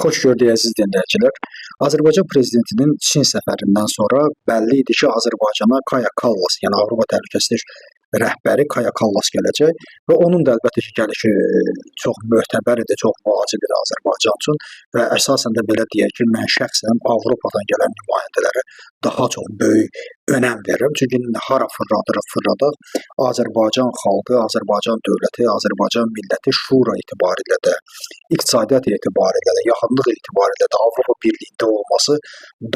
Xoş gördük əziz dinləyicilər. Azərbaycan prezidentinin Çin səfərindən sonra bəlli idi ki, Azərbaycana Kaya Kallas, yəni Avropa Təhlükəsizlik rəhbəri Kaya Kallas gələcək və onun da əlbəttə ki, gəlişi çox möhtəbər idi, çox vacib idi Azərbaycan üçün və əsasən də belə deyək ki, mən şəxsən Avropadan gələn nümayəndələrə daha çox böyük önəm verirəm. Çünki hara fırladıq, Azərbaycan xalqı, Azərbaycan dövləti, Azərbaycan milləti şura etibarilə də, iqtisadiyyat etibarilə də, yaxınlıq etibarilə də Avropa Birliyində olması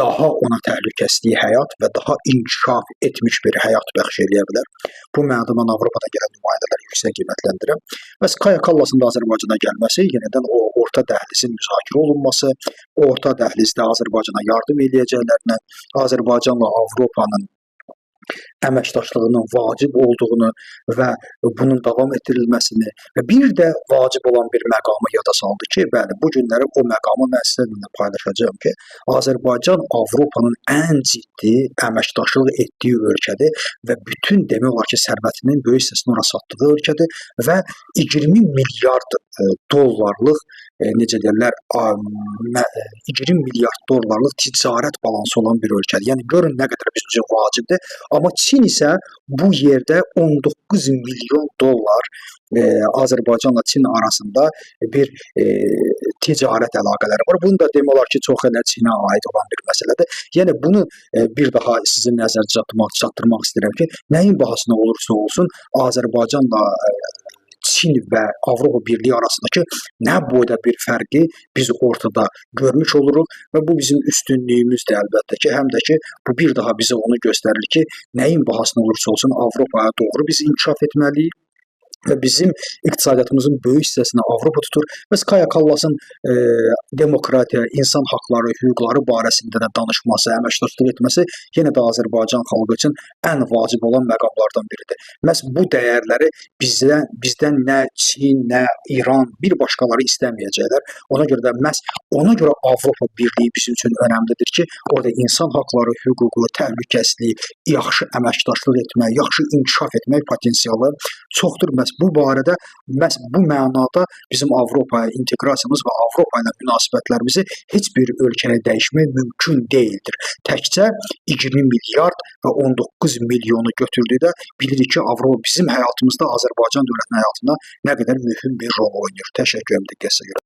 daha ona təhlükəsizlik həyat və daha inkişaf etmiş bir həyat bəxş eləyə bilər. Bu mənada mən Avropadan gələn nümayəndələri yüksək qiymətləndirirəm. Bəs Kaya Kallasın da Azərbaycana gəlməsi, yenidən o orta dəhlizin müzakirə olunması, orta dəhlizdə Azərbaycana yardım eləyəcəklərinə, Azərbaycanla Avropanın əməkdaşlığının vacib olduğunu və bunun davam etdirilməsini və bir də vacib olan bir məqamı yada saldı ki, bəli, bu günləri o məqamı mən sizinlə paylaşacağım ki, Azərbaycan Avropanın ən ciddi əməkdaşlıq etdiyi ölkədir və bütün demək olar ki, sərvətinin böyük hissəsini ora satdığı ölkədir və 20 milyard dollarlıq necə deyirlər, 20 milyard dollarlıq ticarət balansı olan bir ölkədir. Yəni görün nə qədər bizim üçün vacibdir. Amma Çin isə bu yerdə 19 milyon dollar Azərbaycanla Çin arasında bir ticarət əlaqələri var. Bunu da demək olar ki, çox elə Çinə aid olan bir məsələdir. Yəni bunu bir daha sizin nəzərə çatdırmaq istəyirəm ki, nəyin bahasına olursa olsun Azərbaycanla Çin və Avropa Birliyi arasındakı nə boyda bir fərqi biz ortada görmüş oluruq və bu bizim üstünlüyümüzdür əlbəttə ki, həm də ki, bu bir daha bizə onu göstərir ki, nəyin bahasına olursa olsun Avropaya doğru biz inkişaf etməliyik və bizim iqtisadiyyatımızın böyük hissəsini Avropa tutur. Bəs Kaya Kallasın demokratiya, insan haqları, hüquqları barəsində də danışması, əməkdaşlıq etməsi yenə də Azərbaycan xalqı üçün ən vacib olan məqamlardan biridir. Məhz bu dəyərləri bizdən nə Çin, nə İran, bir başqaları istəməyəcəklər. Ona görə də məhz ona görə Avropa Birliyi bizim üçün önəmlidir ki, orada insan haqları, hüququ, təhlükəsizlik, yaxşı əməkdaşlıq etmək, yaxşı inkişaf etmək potensialı çoxdur. Məhz bu barədə, məhz bu mənada bizim Avropaya inteqrasiyamız və Avropa ilə münasibətlərimizi heç bir ölkəyə dəyişmək mümkün deyildir. Təkcə 20 milyard və 19 milyonu götürdükdə bilirik ki, Avropa bizim həyatımızda Azərbaycan dövlətinin həyatında nə qədər mühüm bir rol oynayır. Təşəkkür edirəm diqqətinizə görə.